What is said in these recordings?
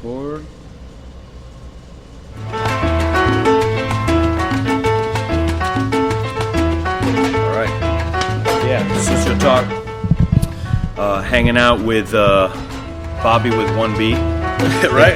record. All right. Yeah, Sucio.Talk. Hanging out with Bobby with 1B. Right?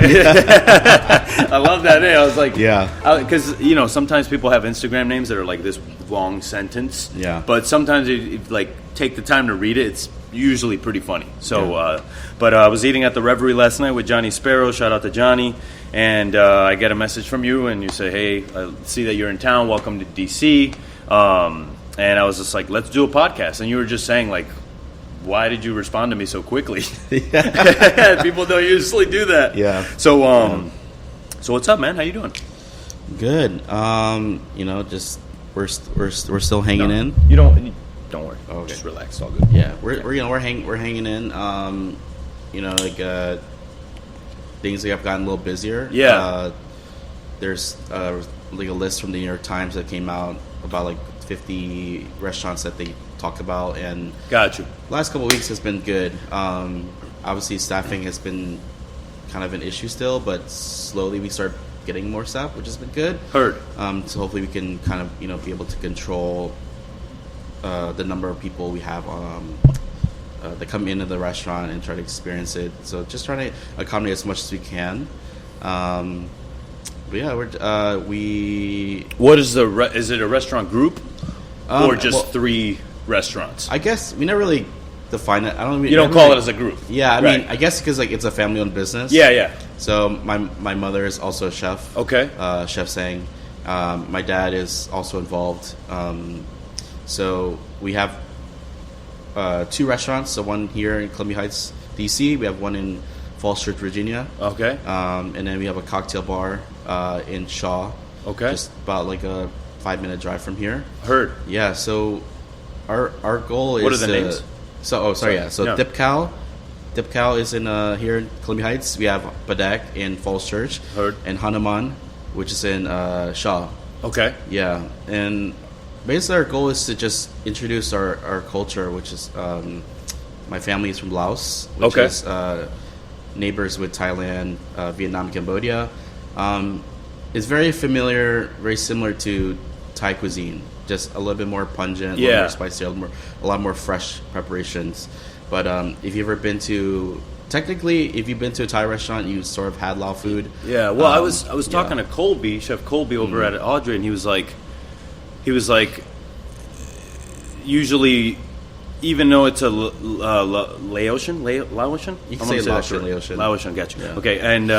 I love that name. I was like, yeah. Because, sometimes people have Instagram names that are like this long sentence. Yeah. But sometimes if you take the time to read it, it's usually pretty funny. So, but I was eating at the Reverie last night with Johnny Sparrow. Shout out to Johnny. And I get a message from you, and you say, hey, I see that you're in town. Welcome to D.C. And I was just like, let's do a podcast. And you were just saying, like, why did you respond to me so quickly? People don't usually do that. Yeah. So, so what's up, man? How you doing? Good. Just we're still hanging in. You don't worry. Okay. Just relax. It's all good. Yeah, we're hanging in. Things have gotten a little busier. Yeah. There's like a list from the New York Times that came out about like 50 restaurants that they talk about, and got you. Last couple of weeks has been good. Obviously, staffing has been kind of an issue still, but slowly we start getting more staff, which has been good. Heard. So hopefully we can kind of be able to control the number of people we have that come into the restaurant and try to experience it. So just trying to accommodate as much as we can. But yeah, What is is it a restaurant group or just 3 restaurants? I guess we never really define it. You don't call it as a group. Yeah, I mean, I guess because it's a family-owned business. Yeah. So my mother is also a chef. Okay. Chef Seng. My dad is also involved. So we have 2 restaurants. So one here in Columbia Heights, DC. We have one in Falls Church, Virginia. Okay. And then we have a cocktail bar in Shaw. Okay. Just about like a 5-minute drive from here. Heard. Yeah. So our goal is. What are the names? So yeah. Dipkao. Dipkao is in here in Columbia Heights. We have Padaek in Falls Church. Heard. And Hanumanh, which is in Shaw. Okay. Yeah. And basically our goal is to just introduce our culture, which is my family is from Laos, which is neighbors with Thailand, Vietnam, Cambodia. It's very familiar, very similar to Thai cuisine, just a little bit more pungent, a little more spicy, a lot more fresh preparations. But if you've ever been to, if you've been to a Thai restaurant, you sort of had Lao food. Yeah, well, I was talking to Colby, Chef Colby over at Audrey, and he was like, usually, even though it's a Laotian? You can say Laotian. Laotian, gotcha. Yeah. Okay, and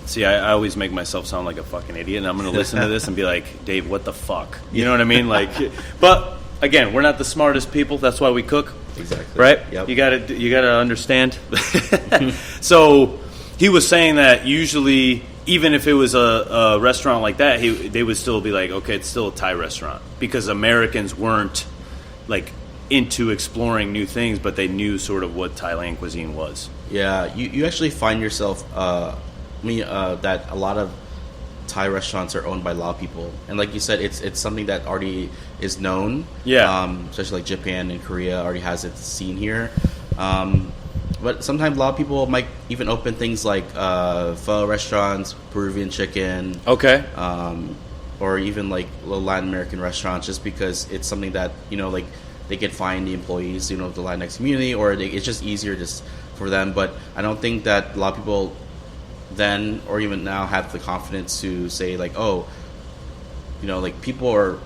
see, I always make myself sound like a fucking idiot, and I'm going to listen to this and be like, Dave, what the fuck? You know what I mean? Like, but again, we're not the smartest people. That's why we cook. Exactly. Right? Yep. You gotta understand. So he was saying that usually, even if it was a restaurant like that, they would still be like, okay, it's still a Thai restaurant, because Americans weren't like into exploring new things, but they knew sort of what Thailand cuisine was. Yeah, you actually find yourself that a lot of Thai restaurants are owned by Lao people, and like you said, it's something that already is known. Yeah. Especially like Japan and Korea already has its scene here. But sometimes Lao people might even open things like pho restaurants, Peruvian chicken. Okay. Or even like little Latin American restaurants, just because it's something that like they can find the employees, the Latinx community, or it's just easier just for them. But I don't think that a lot of people then or even now have the confidence to say like, like people are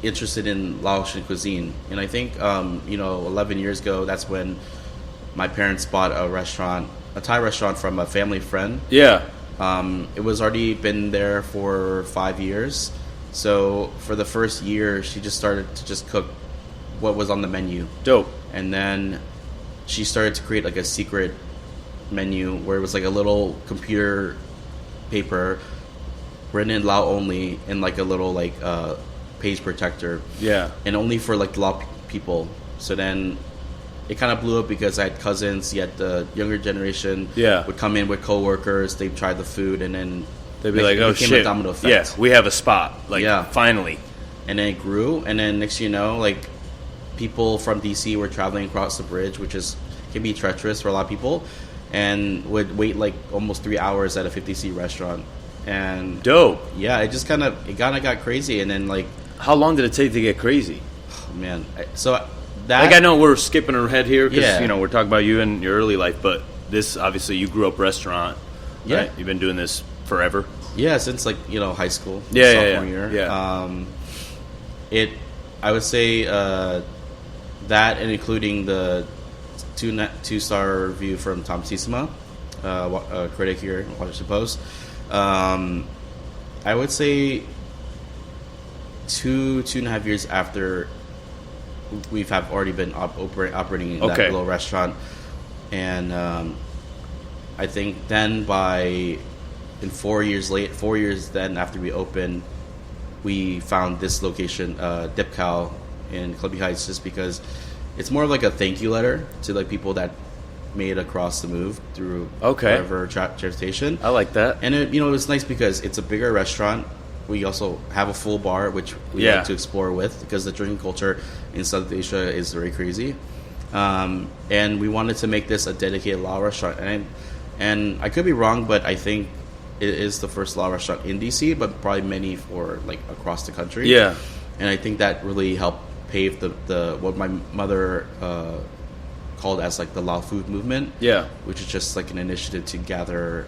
interested in Laotian cuisine. And I think 11 years ago, that's when my parents bought a Thai restaurant from a family friend. Yeah. It was already been there for 5 years. So for the first year, she just started to just cook what was on the menu. Dope. And then she started to create like a secret menu where it was like a little computer paper written in Lao only, and like a little like page protector. Yeah. And only for like Lao people. So then it kind of blew up because I had cousins, yet the younger generation would come in with coworkers, they'd try the food, and then they'd be like, oh shit, a domino effect. Yeah, we have a spot, finally. And then it grew, and then next thing you know, like people from DC were traveling across the bridge, which can be treacherous for a lot of people. and would wait like almost 3 hours at a 50-seat restaurant. And dope. Yeah, it kind of got crazy. And then like, how long did it take to get crazy? Oh, man, so that, like, I know we're skipping ahead here because Yeah. you know we're talking about you and your early life, but this obviously you grew up restaurant. Yeah. Right? You've been doing this forever. Yeah, since like, you know, high school, Yeah, sophomore yeah. year. Yeah. I would say that, and including the 2-star review from Tom Sisma, a critic here at Washington Post. I would say 2.5 years after we've have already been operating in that little restaurant, and I think then in 4 years then after we opened, we found this location, Dipkao in Columbia Heights, just because it's more of like a thank you letter to like people that made across the move through whatever transportation. I like that. And it was nice because it's a bigger restaurant. We also have a full bar, which we like to explore with, because the drinking culture in Southeast Asia is very crazy. And we wanted to make this a dedicated Lao restaurant. And I could be wrong, but I think it is the first Lao restaurant in DC, but probably many for like across the country. Yeah. And I think that really helped pave the what my mother called as like the Lao food movement. Yeah. Which is just like an initiative to gather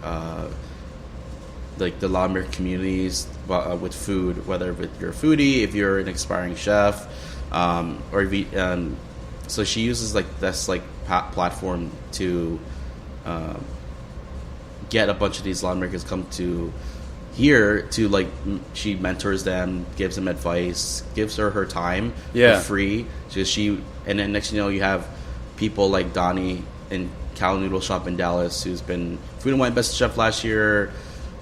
like the Lao American communities with food, whether you're a foodie, if you're an aspiring chef, or if you, so she uses like this like platform to get a bunch of these Lao Americans come to here to like, she mentors them, gives them advice, gives her time for free. And then next thing you know, you have people like Donnie and Khao Noodle Shop in Dallas, who's been Food and Wine Best Chef last year,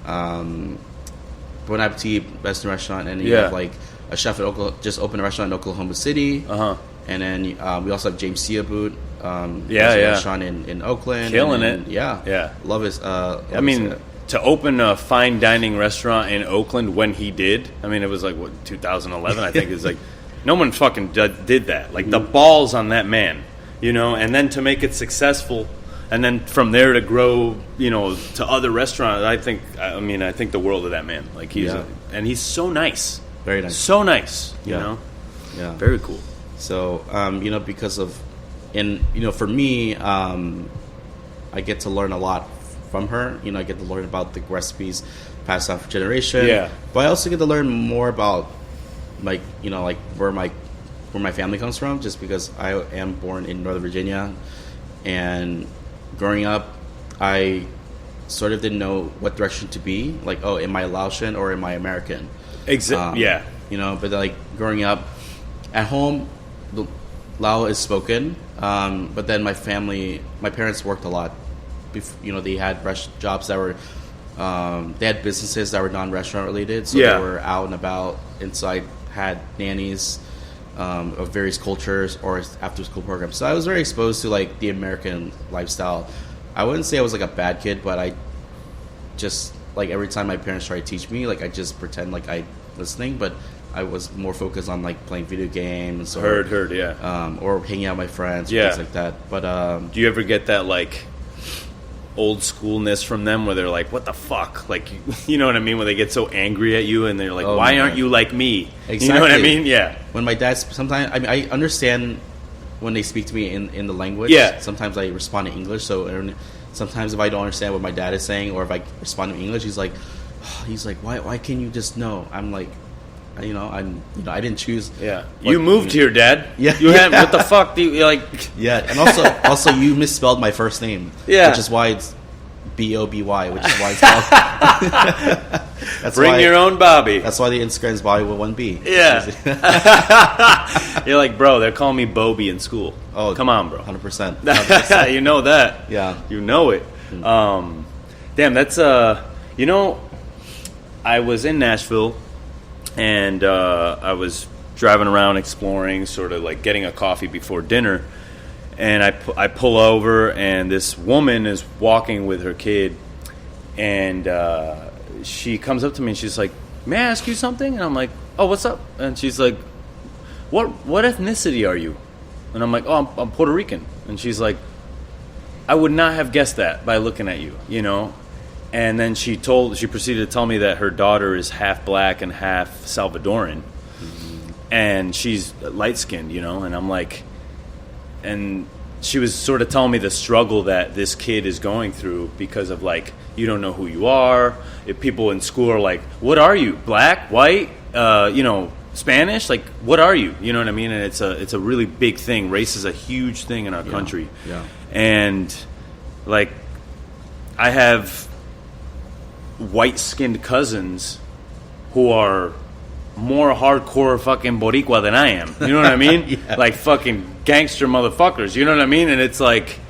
Bon Appetit Best in Restaurant, and you have like a chef at just opened a restaurant in Oklahoma City. And then we also have James Siaboot, restaurant in Oakland, killing it. Love his. I mean, to open a fine dining restaurant in Oakland when he did, I mean, it was like, what, 2011, I think. It's like, no one fucking did that. Like, the balls on that man, you know, and then to make it successful, and then from there to grow, you know, to other restaurants. I think the world of that man. Like, and he's so nice. Very nice. So nice, you know? Yeah. Very cool. So, because of, and, for me, I get to learn a lot from her. I get to learn about the recipes passed down for generation. Yeah. But I also get to learn more about, like, like where my family comes from, just because I am born in Northern Virginia. And growing up, I sort of didn't know what direction to be. Like, oh, am I Laotian or am I American? Yeah. But like growing up at home, Lao is spoken. But then my parents worked a lot. They had jobs that were, they had businesses that were non-restaurant related. So they were out and about. And so I had nannies of various cultures or after-school programs. So I was very exposed to like the American lifestyle. I wouldn't say I was like a bad kid, but I just, like, every time my parents tried to teach me, like, I just pretend like I listening, but I was more focused on like playing video games or or hanging out with my friends, things like that. But do you ever get that like old schoolness from them where they're like, what the fuck? Like, you know what I mean? When they get so angry at you and they're like, why aren't you like me? Exactly. You know what I mean? Yeah. When my dad's, sometimes, I mean, I understand when they speak to me in the language. Yeah. Sometimes I respond in English. So sometimes if I don't understand what my dad is saying, or if I respond in English, he's like, why can't you just know? I'm like, I didn't choose. Yeah. You moved here, Dad. Yeah. You had, what the fuck do you like? Yeah. And also you misspelled my first name. Yeah. Which is why it's Boby, which is why it's called. Bring your own Bobby. That's why the Instagram's Bobby with one B. Yeah. You're like, bro, they're calling me Boby in school. Oh, come on, bro. 100%. You know that. Yeah. You know it. Damn, that's I was in Nashville, and I was driving around exploring, sort of like getting a coffee before dinner, and I pull over, and this woman is walking with her kid, and she comes up to me and she's like, may I ask you something? And I'm like, oh, what's up? And she's like, what ethnicity are you? And I'm like, oh, I'm Puerto Rican. And she's like, I would not have guessed that by looking at you, you know. And then she proceeded to tell me that her daughter is half black and half Salvadoran, and she's light skinned, you know. And I'm like, and she was sort of telling me the struggle that this kid is going through because of, like, you don't know who you are. If people in school are like, what are you, black, white, you know, Spanish, like, what are you? You know what I mean? And it's a really big thing. Race is a huge thing in our country. Yeah. And, like, I have white-skinned cousins who are more hardcore fucking Boricua than I am. You know what I mean? Yeah. Like, fucking gangster motherfuckers. You know what I mean? And it's like,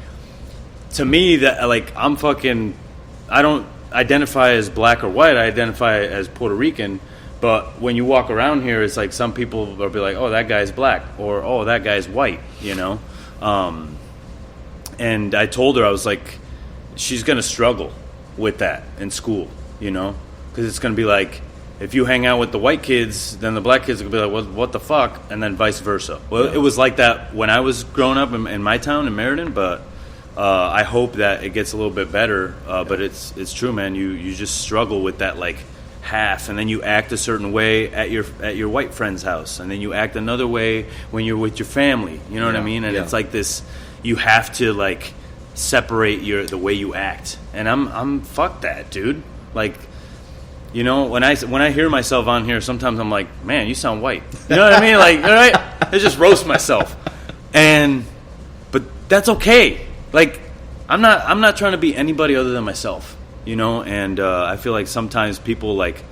to me, that, like, I don't identify as black or white. I identify as Puerto Rican. But when you walk around here, it's like some people will be like, oh, that guy's black, or oh, that guy's white, you know? And I told her, I was like, she's going to struggle with that in school, you know? Because it's going to be like, if you hang out with the white kids, then the black kids are going to be like, what the fuck? And then vice versa. Well, It was like that when I was growing up in my town, in Meriden, but I hope that it gets a little bit better. But it's true, man. You just struggle with that, like, half, and then you act a certain way at your white friend's house, and then you act another way when you're with your family. You know what I mean? And it's like this, you have to, like, separate the way you act. And I'm fuck that, dude. Like, you know, when I hear myself on here, sometimes I'm like, man, you sound white. You know what I mean? Like, all right, I just roast myself. But that's okay. Like, I'm not trying to be anybody other than myself. You know, and I feel like sometimes people, like,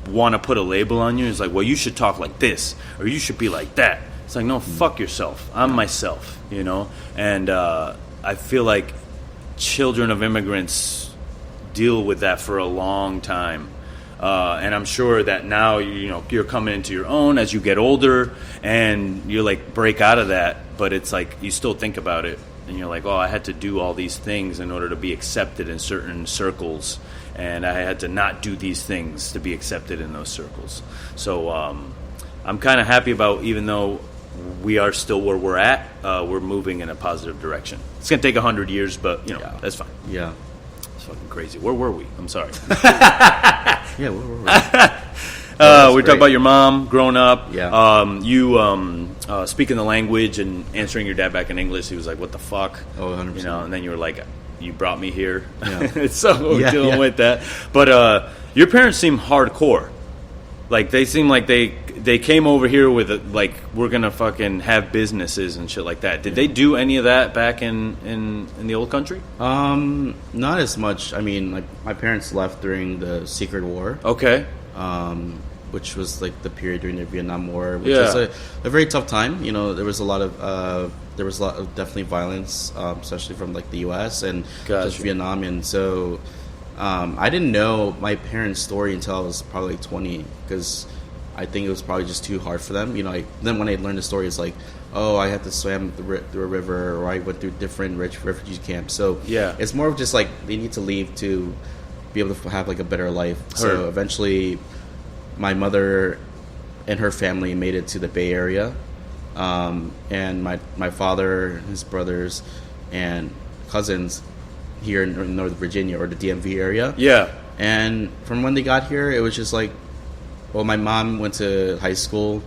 want to put a label on you. It's like, well, you should talk like this, or you should be like that. It's like, no, fuck yourself. I'm myself, you know? And I feel like children of immigrants deal with that for a long time. And I'm sure that now, you know, you're coming into your own as you get older, and you, like, break out of that. But it's like, you still think about it. And you're like, oh, I had to do all these things in order to be accepted in certain circles. And I had to not do these things to be accepted in those circles. So I'm kind of happy about, even though we are still where we're at, we're moving in a positive direction. It's going to take 100 years, but, you know, that's fine. Yeah. It's fucking crazy. Where were we? I'm sorry. Yeah, where were we? We talked about your mom growing up. Yeah. You speaking the language and answering your dad back in English. He was like, "What the fuck?" Oh, 100%. You know, and then you were like, "You brought me here." Yeah. So we're dealing with that. But your parents seem hardcore. Like, they seem like they came over here with like, we're gonna fucking have businesses and shit like that. Did they do any of that back in the old country? Not as much. I mean, like, my parents left during the Secret War. Okay. Which was, like, the period during the Vietnam War, which was a very tough time. You know, there was a lot of definitely violence, especially from, like, the U.S. and just Vietnam. And so I didn't know my parents' story until I was probably, like, 20, because I think it was probably just too hard for them. You know, then when I learned the story, it's like, oh, I had to swim through a river, or I went through different refugee camps. So it's more of just, like, they need to leave to be able to have, like, a better life. So eventually, my mother and her family made it to the Bay Area, and my father, his brothers, and cousins here in Northern Virginia, or the DMV area. Yeah. And from when they got here, it was just like, well, my mom went to high school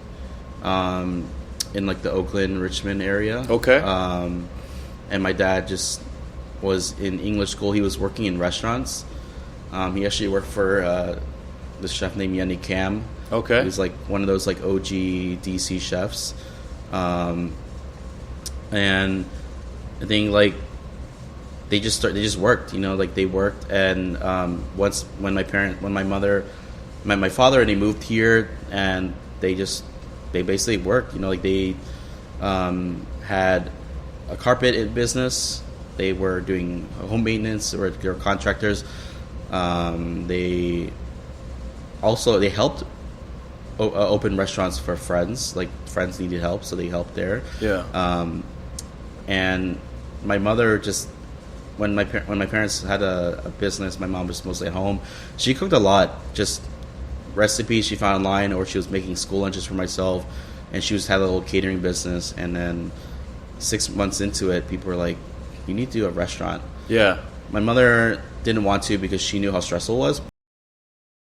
in, like, the Oakland, Richmond area. Okay. And my dad just was in English school. He was working in restaurants. He actually worked for this chef named Yanni Cam. Okay. He was, like, one of those, like, OG DC chefs. And I think, like, they just worked, you know, like, they worked. And once when my father and they moved here, and they basically worked, you know, like, they had a carpet business. They were doing home maintenance, or they were contractors. They helped open restaurants for friends. Like, friends needed help, so they helped there. Yeah. And my mother just, when my parents had a business, my mom was mostly at home. She cooked a lot, just recipes she found online, or she was making school lunches for myself, and she had a little catering business. And then 6 months into it, people were like, "You need to do a restaurant." Yeah. My mother didn't want to because she knew how stressful it was.